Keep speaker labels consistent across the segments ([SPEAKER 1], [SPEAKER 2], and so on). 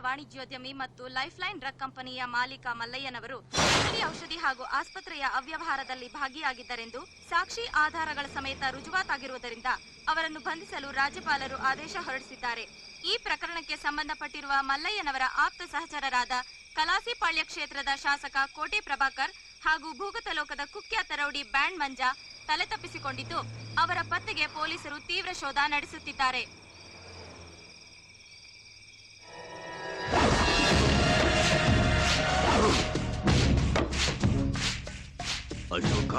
[SPEAKER 1] ವಾಣಿಜ್ಯೋದ್ಯಮಿ ಮತ್ತು Lifeline drug ಕಂಪನಿಯ ಮಾಲೀಕ ಮಲ್ಲಯ್ಯನವರು ನಕಲಿ ಔಷಧಿ ಹಾಗೂ ಆಸ್ಪತ್ರೆಯ ಅವ್ಯವಹಾರದಲ್ಲಿ ಭಾಗಿಯಾಗಿದ್ದರೆಂದು ಸಾಕ್ಷಿ ಆಧಾರಗಳ ಸಮೇತ ರುಜುವಾತಾಗಿರುವುದರಿಂದ ಅವರನ್ನು ಬಂಧಿಸಲು ರಾಜ್ಯಪಾಲರು ಆದೇಶ ಹೊರಡಿಸಿದ್ದಾರೆ. ಈ ಪ್ರಕರಣಕ್ಕೆ ಸಂಬಂಧಪಟ್ಟಿರುವ ಮಲ್ಲಯ್ಯನವರ ಆಪ್ತ ಸಹಚರರಾದ ಕಲಾಸಿಪಾಳ್ಯ ಕ್ಷೇತ್ರದ ಶಾಸಕ ಕೋಟೆ ಪ್ರಭಾಕರ್ ಹಾಗೂ ಭೂಗತಲೋಕದ ಕುಖ್ಯಾತ ರೌಡಿ ಬ್ಯಾಂಡ್ ಮಂಜಾ ತಲೆ ತಪ್ಪಿಸಿಕೊಂಡಿದ್ದು, ಅವರ ಪತ್ತೆಗೆ ಪೊಲೀಸರು ತೀವ್ರ ಶೋಧ ನಡೆಸುತ್ತಿದ್ದಾರೆ.
[SPEAKER 2] ಅಶೋಕ,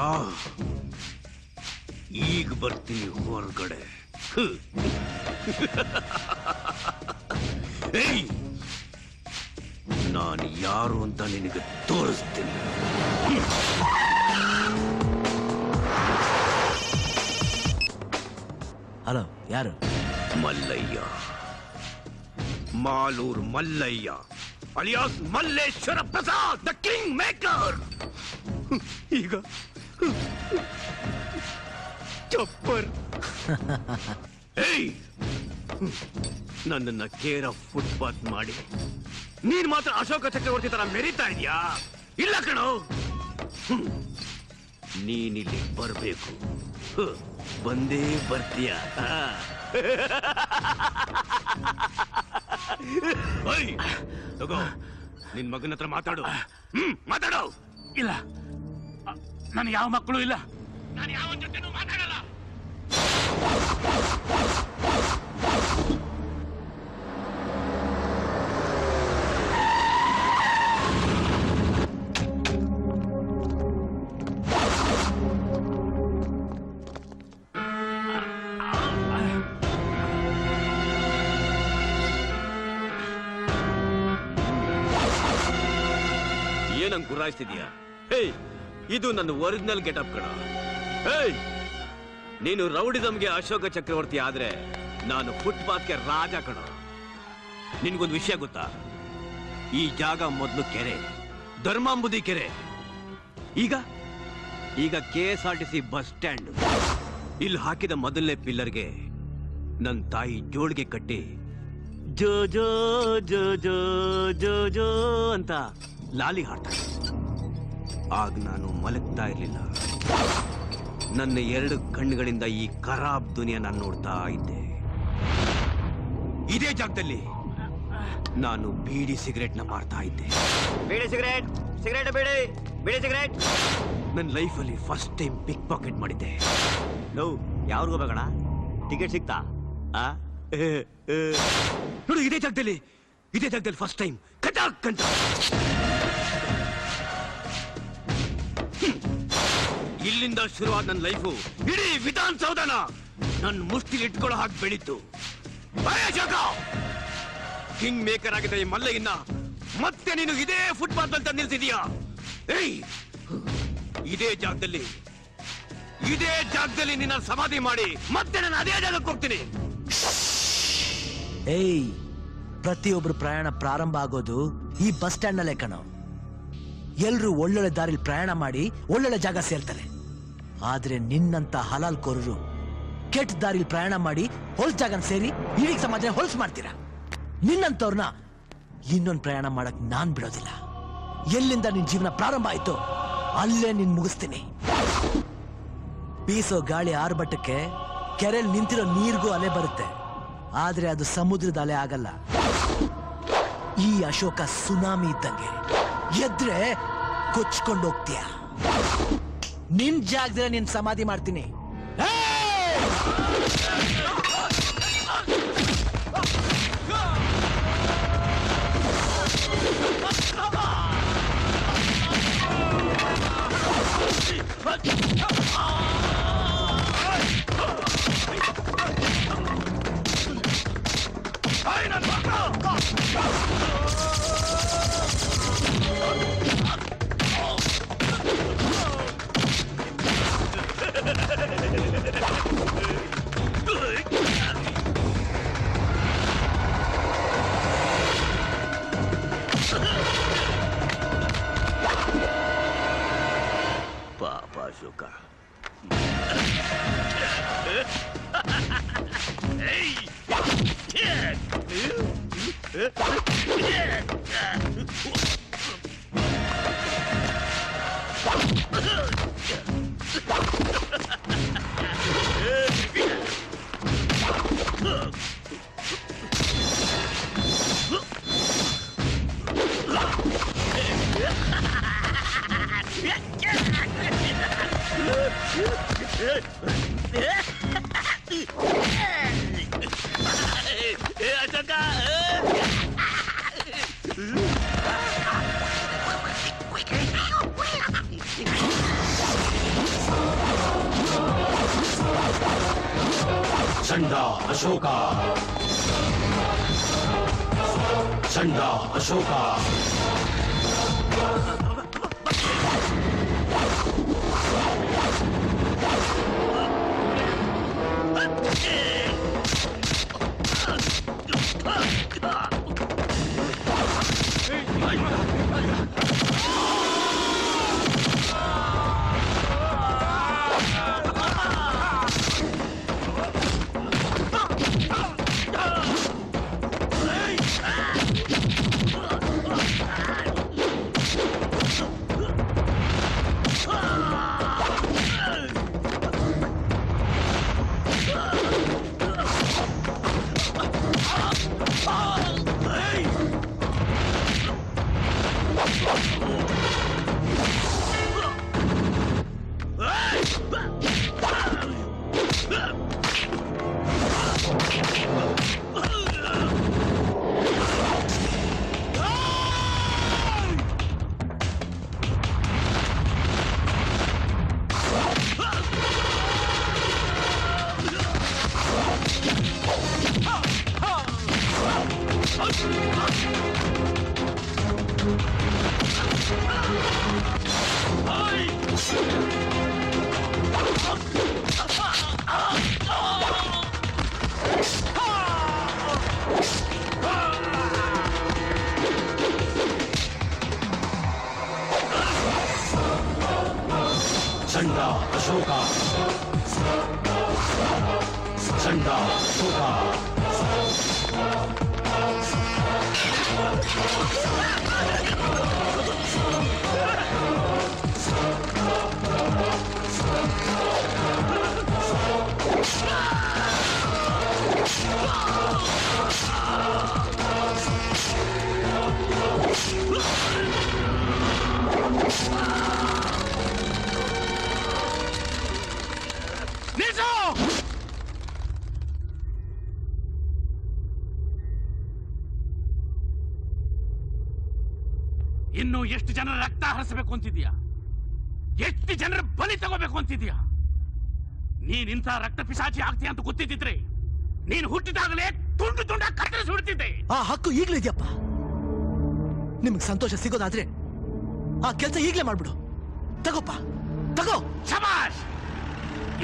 [SPEAKER 2] ಈಗ ಬರ್ತೀನಿ ಹೊರಗಡೆ. ನಾನು ಯಾರು ಅಂತ ನಿನಗೆ ತೋರಿಸ್ತೀನಿ.
[SPEAKER 3] ಹಲೋ, ಯಾರು?
[SPEAKER 2] Mallayya, Malur Mallayya alias Malleshwara Prasad, the king maker. ಈಗ ಚಪ್ಪರ್. ನನ್ನನ್ನ ಕೇರ್ ಆಫ್ ಫುಟ್ಪಾತ್ ಮಾಡಿ ನೀನ್ ಮಾತ್ರ ಅಶೋಕ ಚಕ್ರವರ್ತಿ ತರ ಮೆರೀತಾ ಇದೀಯಾ? ಇಲ್ಲ ಕಣೋ, ನೀನಿಲ್ಲಿ ಬರ್ಬೇಕು. ಬಂದೇ ಬರ್ತೀಯ. ತಗೋ, ನಿನ್ ಮಗನ ಹತ್ರ ಮಾತಾಡು. ಮಾತಾಡೋ.
[SPEAKER 4] ಇಲ್ಲ, ನಾನು ಯಾವ ಮಕ್ಕಳು ಇಲ್ಲ. ನಾನು ಯಾವ ಜೊತೆನೂ ಮಾತಾಡಲ್ಲ.
[SPEAKER 2] ಏನಂಗ್ ಗುರಾಯಿಸ್ತಿದ್ಯಾ? ಹೇ, ಇದು ನನ್ನ ಒರಿಜಿನಲ್ ಗೆಟಪ್ ಕಣ. ಹೇ, ನೀನು ರೌಡಿಸಮ್ಗೆ ಅಶೋಕ ಚಕ್ರವರ್ತಿ ಆದ್ರೆ ನಾನು ಫುಟ್ಪಾತ್ಗೆ ರಾಜ ಕಣ. ನಿನ್ಗೊಂದು ವಿಷಯ ಗೊತ್ತಾ? ಈ ಜಾಗ ಮೊದಲು ಕೆರೆ, ಧರ್ಮಾಂಬುದಿ ಕೆರೆ. ಈಗ KSRTC ಬಸ್ ಸ್ಟ್ಯಾಂಡ್. ಇಲ್ಲಿ ಹಾಕಿದ ಮೊದಲನೇ ಪಿಲ್ಲರ್ಗೆ ನನ್ನ ತಾಯಿ ಜೋಳಿಗೆ ಕಟ್ಟಿ ಜೋ ಜೋ ಜೋ ಜೋ ಜೋ ಜೋ ಅಂತ ಲಾಲಿ ಹಾಡ್ತಾರೆ. ಆಗ ನಾನು ಮಲಗ್ತಾ ಇರ್ಲಿಲ್ಲ. ನನ್ನ 2 ಕಣ್ಣುಗಳಿಂದ ಈ ಖರಾಬ್ ದುನಿಯಾ ನಾನು ನೋಡ್ತಾ ಇದ್ದೆ. ಇದೇ ಜಾಗದಲ್ಲಿ ನಾನು ಬೀಡಿ ಸಿಗರೇಟ್ ನ ಮಾರ್ತಾ ಇದ್ದೆ.
[SPEAKER 5] ಬೀಡಿ ಸಿಗರೇಟ್, ಸಿಗರೇಟ್ ಬೀಡಿ, ಬೀಡಿ ಸಿಗರೇಟ್.
[SPEAKER 2] ನನ್ನ ಲೈಫಲ್ಲಿ ಫಸ್ಟ್ ಟೈಮ್ ಪಿಕ್ ಪಾಕೆಟ್ ಮಾಡಿದ್ದೆ.
[SPEAKER 5] ಯಾವ್ರಿಗೂ ಬೇಕಣ? ಟಿಕೆಟ್ ಸಿಗ್ತಾ?
[SPEAKER 2] ನೋಡು, ಇದೇ ಜಾಗದಲ್ಲಿ ಫಸ್ಟ್ ಟೈಮ್ ಕಟಾಕ್ ಅಂತ. ಇಲ್ಲಿಂದ ಶುರುವಾದ ನನ್ನ ಲೈಫು ಇಡೀ ವಿಧಾನಸೌಧನ ನನ್ನ ಮುಷ್ಟಿಲಿ ಇಟ್ಕೊಳ್ಳೋ ಹಾಗೆ ಬೆಳೀತು. ಕಿಂಗ್ ಮೇಕರ್ ಆಗಿದ್ದ ಈ ಮಲ್ಲಯ್ಯನ ಮತ್ತೆ ನೀನು ಇದೇ ಫುಟ್ಪಾತ್ ಅಂತ ನಿಲ್ಸಿದೀಯಾ? ಇದೇ ಜಾಗದಲ್ಲಿ ನಿನ್ನ ಸಮಾಧಿ ಮಾಡಿ ಮತ್ತೆ ನಾನು ಅದೇ ಜಾಗಕ್ಕೆ ಹೋಗ್ತೀನಿ.
[SPEAKER 3] ಪ್ರತಿಯೊಬ್ರು ಪ್ರಯಾಣ ಪ್ರಾರಂಭ ಆಗೋದು ಈ ಬಸ್ ಸ್ಟ್ಯಾಂಡ್ ನಲ್ಲೇ ಕಣೋ. ಎಲ್ರು ಒಳ್ಳೊಳ್ಳೆ ದಾರಿಲಿ ಪ್ರಯಾಣ ಮಾಡಿ ಒಳ್ಳೊಳ್ಳೆ ಜಾಗ ಸೇರ್ತಾರೆ. ಆದ್ರೆ ನಿನ್ನಂತ ಹಲಾಲ್ ಕೋರರು ಕೆಟ್ಟ ದಾರಿಲಿ ಪ್ರಯಾಣ ಮಾಡಿ ಹೊಲ್ಸ್ ಜಾಗನ ಸೇರಿ ಇಡೀ ಸಮಾಜ ಹೊಲ್ಸ್ ಮಾಡ್ತೀರಾ. ನಿನ್ನಂತವ್ರನ್ನ ಇನ್ನೊಂದು ಪ್ರಯಾಣ ಮಾಡಕ್ ನಾನ್ ಬಿಡೋದಿಲ್ಲ. ಎಲ್ಲಿಂದ ನಿನ್ ಜೀವನ ಪ್ರಾರಂಭ ಆಯ್ತು ಅಲ್ಲೇ ನಿನ್ ಮುಗಿಸ್ತೀನಿ. ಬೀಸೋ ಗಾಳಿ ಆರ್ಭಟಕ್ಕೆ ಕೆರೆಯಲ್ಲಿ ನಿಂತಿರೋ ನೀರಿಗೂ ಅಲೆ ಬರುತ್ತೆ, ಆದ್ರೆ ಅದು ಸಮುದ್ರದ ಅಲೆ ಆಗಲ್ಲ. ಈ ಅಶೋಕ ಸುನಾಮಿ ಇದ್ದಂಗೆ, ಎದ್ರೆ ಕೊಚ್ಕೊಂಡು ಹೋಗ್ತೀಯ. ನಿನ್ ಜಾಗದಲ್ಲಿ ನಿನ್ ಸಮಾಧಿ ಮಾಡ್ತೀನಿ.
[SPEAKER 6] ಚಂಡ ಅಶೋಕ ಚಂಡ ಅಶೋಕ ಚಂಡ ಅಶೋಕ ಚಂಡ ಅಶೋಕ
[SPEAKER 4] ಇನ್ನು ಎಷ್ಟು ಜನರ ರಕ್ತ ಹರಿಸಬೇಕು ಅಂತಿದ್ಯಾ? ಎಷ್ಟು ಜನರ ಬಲಿ ತಗೋಬೇಕು ಅಂತಿದ್ಯಾ? ನೀನ್ ಇಂಥ ರಕ್ತ ಪಿಶಾಚಿ ಆಗ್ತೀಯ ಅಂತ ಗೊತ್ತಿದ್ದಿದ್ರೆ ನೀನು ಹುಟ್ಟಿದಾಗಲೇ ತುಂಡು ತುಂಡ ಕತ್ತರಿಸಿ ಬಿಡ್ತಿದ್ದೆ.
[SPEAKER 3] ಆ ಹಕ್ಕು ಈಗ್ಲೂ ಇದೆಯಪ್ಪ. ನಿಮ್ಗೆ ಸಂತೋಷ ಸಿಗೋದಾದ್ರೆ ಆ ಕೆಲಸ ಈಗ್ಲೇ ಮಾಡ್ಬಿಡು. ತಗೋಪ್ಪ, ತಗೋ.
[SPEAKER 4] ಶಬಾಷ್!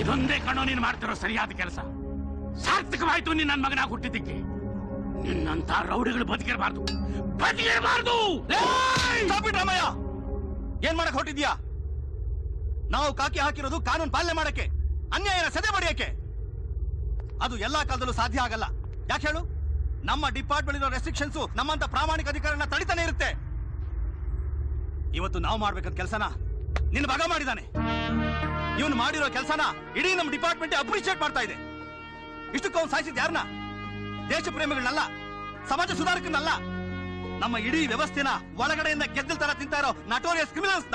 [SPEAKER 4] ಇದೊಂದೇ ಕಣೋ ನೀನು ಮಾಡ್ತಿರೋ ಸರಿಯಾದ ಕೆಲಸ. ಸಾರ್ಥಕವಾಯ್ತು ನೀನ್ ನನ್ನ ಮಗನಾಗಿ ಹುಟ್ಟಿದ್ದಕ್ಕೆ. ನಿನ್ನಂತ ರೌಡಿಗಳು ಬದುಕಿರಬಾರ್ದು, ಬದುಕಿರಬಾರ್ದು.
[SPEAKER 5] ರಾಮಯ್ಯ, ಏನ್ ಮಾಡಕ್ ಹೊಟ್ಟಿದ್ಯಾ? ನಾವು ಕಾಕಿ ಹಾಕಿರೋದು ಕಾನೂನು ಪಾಲನೆ ಮಾಡಕ್ಕೆ, ಅನ್ಯಾಯನ ಸದೆ ಬಡಿಯಕ್ಕೆ. ಅದು ಎಲ್ಲಾ ಕಾಲದಲ್ಲೂ ಸಾಧ್ಯ ಆಗಲ್ಲ. ಯಾಕೆ ಹೇಳು? ನಮ್ಮ ಡಿಪಾರ್ಟ್ಮೆಂಟ್ ಇರೋ ರೆಸ್ಟ್ರಿಕ್ಷನ್ಸ್ ನಮ್ಮಂತ ಪ್ರಾಮಾಣಿಕ ಅಧಿಕಾರನ ತಡಿತಾನೆ ಇರುತ್ತೆ. ಇವತ್ತು ನಾವು ಮಾಡ್ಬೇಕಂತ ಕೆಲಸನ ನಿನ್ನ ಭಾಗ ಮಾಡಿದಾನೆ. ಇವನು ಮಾಡಿರೋ ಕೆಲಸನ ಇಡೀ ನಮ್ಮ ಡಿಪಾರ್ಟ್ಮೆಂಟ್ ಅಪ್ರಿಶಿಯೇಟ್ ಮಾಡ್ತಾ ಇದೆ. ಇಷ್ಟಕ್ಕೂ ಅವ್ನು ಸಾಯಿಸಿದ್ ಯಾರನ್ನ? ದೇಶ ಪ್ರೇಮಿಗಳನ್ನಲ್ಲ, ಸಮಾಜ ಸುಧಾರಕನಲ್ಲ, ನಮ್ಮ ಇಡೀ ವ್ಯವಸ್ಥೆನ ಒಳಗಡೆಯಿಂದ ಗೆದ್ದಲ್ ತರ ತಿಂತಾ ಇರೋ ನಟೋರಿಯಸ್ ಕ್ರಿಮಿನಲ್ಸ್.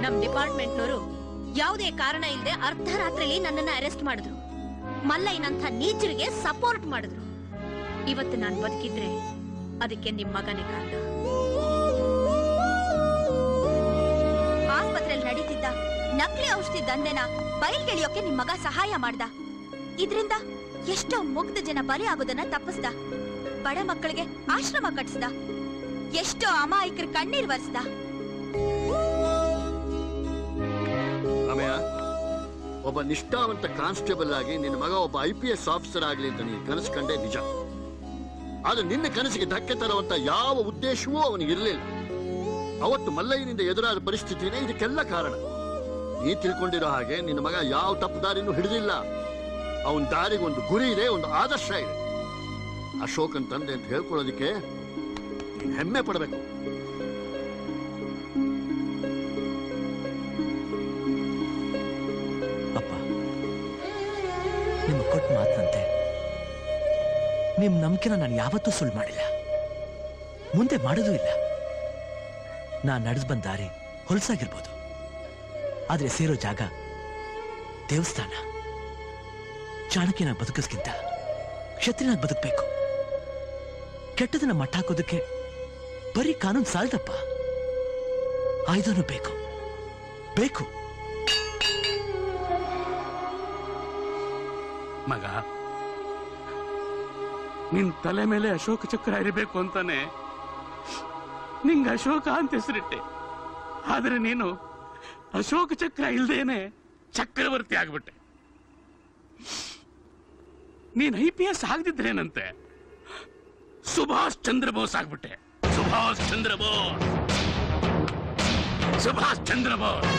[SPEAKER 7] ನಮ್ ಡಿಪಾರ್ಟ್ಮೆಂಟ್ನವರು ಯಾವುದೇ ಕಾರಣ ಇಲ್ಲದೆ ಅರ್ಧರಾತ್ರಿಲಿ ನನ್ನನ್ನ ಅರೆಸ್ಟ್ ಮಾಡಿದ್ರು. ಮಲ್ಲಯ್ಯನಂಥ ನೀಚರಿಗೆ ಸಪೋರ್ಟ್ ಮಾಡಿದ್ರು. ಇವತ್ತು ನಾನು ಬದುಕಿದ್ರೆ ಅದಕ್ಕೆ ನಿಮ್ ಮಗನೇ ಕಾರಣ. ಆಸ್ಪತ್ರೆಯಲ್ಲಿ ನಡೀತಿದ್ದ ನಕಲಿ ಔಷಧಿ ದಂಧೆನ ಬಯಲ್ಗೆಳಿಯೋಕೆ ನಿಮ್ ಮಗ ಸಹಾಯ ಮಾಡ್ದ. ಇದ್ರಿಂದ ಎಷ್ಟೋ ಮುಗ್ಧ ಜನ ಬಲಿ ಆಗೋದನ್ನ ತಪ್ಪಿಸ್ದ. ಬಡ ಮಕ್ಕಳಿಗೆ ಆಶ್ರಮ ಕಟ್ಟಿಸ್ದ. ಎಷ್ಟೋ ಅಮಾಯಕರ ಕಣ್ಣೀರ್ ಒರೆಸ್ದ.
[SPEAKER 8] ರಾಮಯ್ಯ, ಒಬ್ಬ ನಿಷ್ಠಾವಂತ ಕಾನ್ಸ್ಟೇಬಲ್ ಆಗಿ ನಿನ್ನ ಮಗ ಒಬ್ಬ IPS ಆಫೀಸರ್ ಆಗ್ಲಿ ಅಂತ ನೀನು ಕನಸು ಕಂಡೇ ನಿಜ. ಆದ್ರೆ ನಿನ್ನ ಕನಸಿಗೆ ಧಕ್ಕೆ ತರುವಂತ ಯಾವ ಉದ್ದೇಶವೂ ಅವನಿಗಿರಲಿಲ್ಲ. ಅವತ್ತು ಮಲ್ಲಯ್ಯನಿಂದ ಎದುರಾದ ಪರಿಸ್ಥಿತಿನೇ ಇದಕ್ಕೆಲ್ಲ ಕಾರಣ. ನೀ ತಿಳ್ಕೊಂಡಿರೋ ಹಾಗೆ ನಿನ್ನ ಮಗ ಯಾವ ತಪ್ಪುದಾರಿನೂ ಹಿಡಿದಿಲ್ಲ. ಅವನ ದಾರಿಗೆ ಒಂದು ಗುರಿ ಇದೆ, ಒಂದು ಆದರ್ಶ ಇದೆ. ಅಶೋಕನ್ ತಂದೆ ಅಂತ ಹೇಳ್ಕೊಳ್ಳೋದಕ್ಕೆ ನೀನ್ ಹೆಮ್ಮೆ ಪಡಬೇಕು.
[SPEAKER 3] ಅಪ್ಪ, ನಿಮ್ಮ ಕೊಟ್ಟ ಮಾತಂತೆ ನಿಮ್ ನಂಬಿಕೆನ ನಾನು ಯಾವತ್ತೂ ಸುಳ್ಳು ಮಾಡಿಲ್ಲ, ಮುಂದೆ ಮಾಡೋದೂ ಇಲ್ಲ. ನಾನ್ ನಡೆದು ಬಂದ ದಾರಿ ಹೊಲಸಾಗಿರ್ಬೋದು, ಆದ್ರೆ ಸೇರೋ ಜಾಗ ದೇವಸ್ಥಾನ. ಚಾಣಕ್ಯನ ಬದುಕಿಸ್ಕಿಂತ ಕ್ಷತ್ರಿಯನಾಗಿ ಬದುಕಬೇಕು. ಕೆಟ್ಟದನ್ನ ಮಟ್ಟ ಹಾಕೋದಕ್ಕೆ ಬರೀ ಕಾನೂನು ಸಾಲದಪ್ಪ, ಆಯುಧನೂ ಬೇಕು ಬೇಕು.
[SPEAKER 4] ಮಗ, ನಿನ್ ತಲೆ ಮೇಲೆ ಅಶೋಕ ಚಕ್ರ ಇರಬೇಕು ಅಂತಾನೆ ನಿಂಗ ಅಶೋಕ ಅಂತ ಹೆಸರಿಟ್ಟೆ. ಆದ್ರೆ ನೀನು ಅಶೋಕ ಚಕ್ರ ಇಲ್ದೇನೆ ಚಕ್ರವರ್ತಿ ಆಗ್ಬಿಟ್ಟೆ. ನೀನ್ IPS ಆಗದಿದ್ರೇನಂತೆ, ಸುಭಾಷ್ ಚಂದ್ರ ಬೋಸ್ ಆಗ್ಬಿಟ್ಟೆ. ಸುಭಾಷ್ ಚಂದ್ರ ಬೋಸ್, ಸುಭಾಷ್ ಚಂದ್ರ ಬೋಸ್.